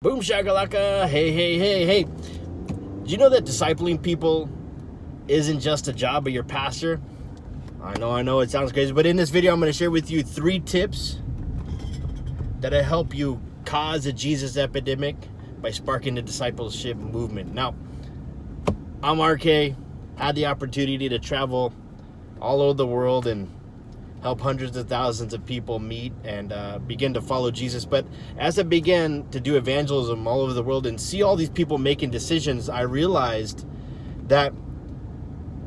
Boom shakalaka, hey. Do you know that discipling people isn't just a job of your pastor? I know, it sounds crazy, but in this video I'm going to share with you 3 tips that'll help you cause a Jesus epidemic by sparking the discipleship movement. Now, I'm RK, had the opportunity to travel all over the world and help hundreds of thousands of people meet and begin to follow Jesus. But as I began to do evangelism all over the world and see all these people making decisions, I realized that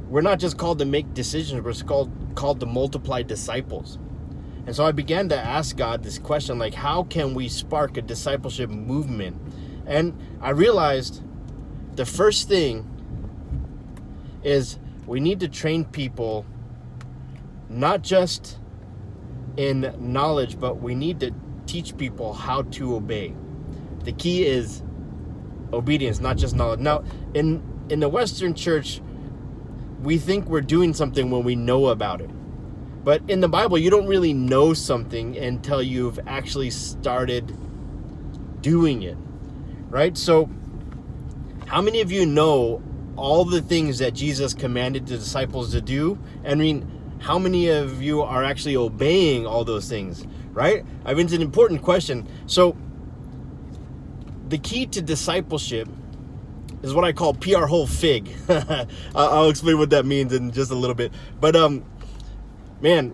we're not just called to make decisions, we're called to multiply disciples. And so I began to ask God this question, like, how can we spark a discipleship movement? And I realized the first thing is we need to train people not just in knowledge, but we need to teach people how to obey. The key is obedience, not just knowledge. Now, in the Western church, we think we're doing something when we know about it. But in the Bible, you don't really know something until you've actually started doing it, right? So how many of you know all the things that Jesus commanded the disciples to do? I mean, how many of you are actually obeying all those things, right? I mean, it's an important question. So the key to discipleship is what I call PR whole fig. I'll explain what that means in just a little bit. But man,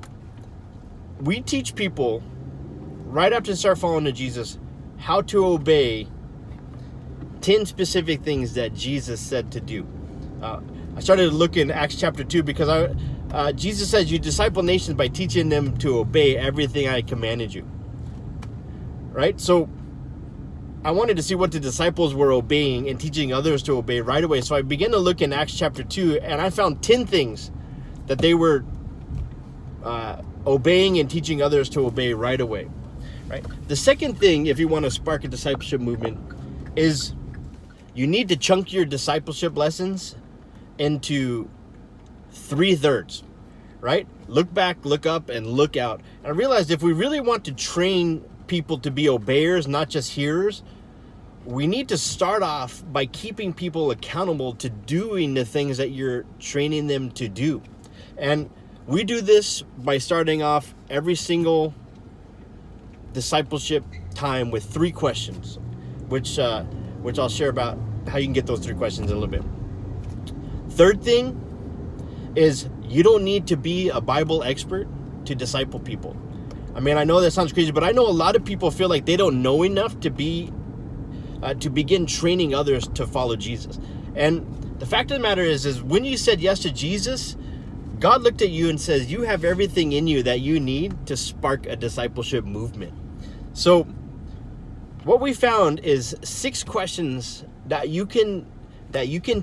we teach people right after they start following Jesus how to obey 10 specific things that Jesus said to do. I started looking at Acts chapter 2 because Jesus says, you disciple nations by teaching them to obey everything I commanded you. Right? So I wanted to see what the disciples were obeying and teaching others to obey right away. So I began to look in Acts chapter 2 and I found 10 things that they were obeying and teaching others to obey right away. Right? The second thing, if you want to spark a discipleship movement, is you need to chunk your discipleship lessons into 3/3, right? Look back, look up, and look out. And I realized if we really want to train people to be obeyers, not just hearers, we need to start off by keeping people accountable to doing the things that you're training them to do. And we do this by starting off every single discipleship time with 3 questions, which I'll share about how you can get those 3 questions in a little bit. Third thing is you don't need to be a Bible expert to disciple people. I mean, I know that sounds crazy, but I know a lot of people feel like they don't know enough to begin training others to follow Jesus. And the fact of the matter is when you said yes to Jesus, God looked at you and says, you have everything in you that you need to spark a discipleship movement. So what we found is 6 questions that you can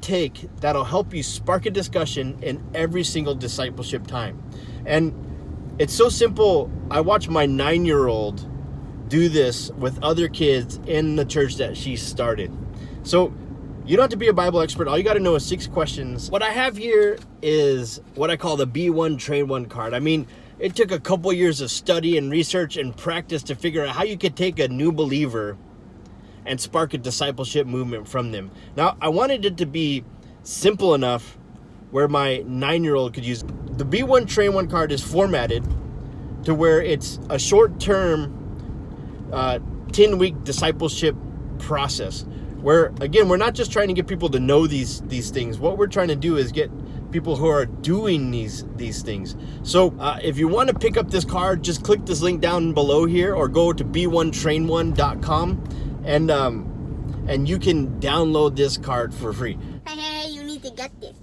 take that'll help you spark a discussion in every single discipleship time. And it's so simple. I watch my 9-year-old do this with other kids in the church that she started. So you don't have to be a Bible expert. All you got to know is 6 questions. What I have here is what I call the B1 Train 1 card. I mean, it took a couple years of study and research and practice to figure out how you could take a new believer and spark a discipleship movement from them. Now, I wanted it to be simple enough where my 9-year-old could use it. The B1 Train 1 card is formatted to where it's a short-term 10-week discipleship process where, again, we're not just trying to get people to know these things. What we're trying to do is get people who are doing these things. So if you want to pick up this card, just click this link down below here or go to b1train1.com and you can download this card for free. Hey, you need to get this.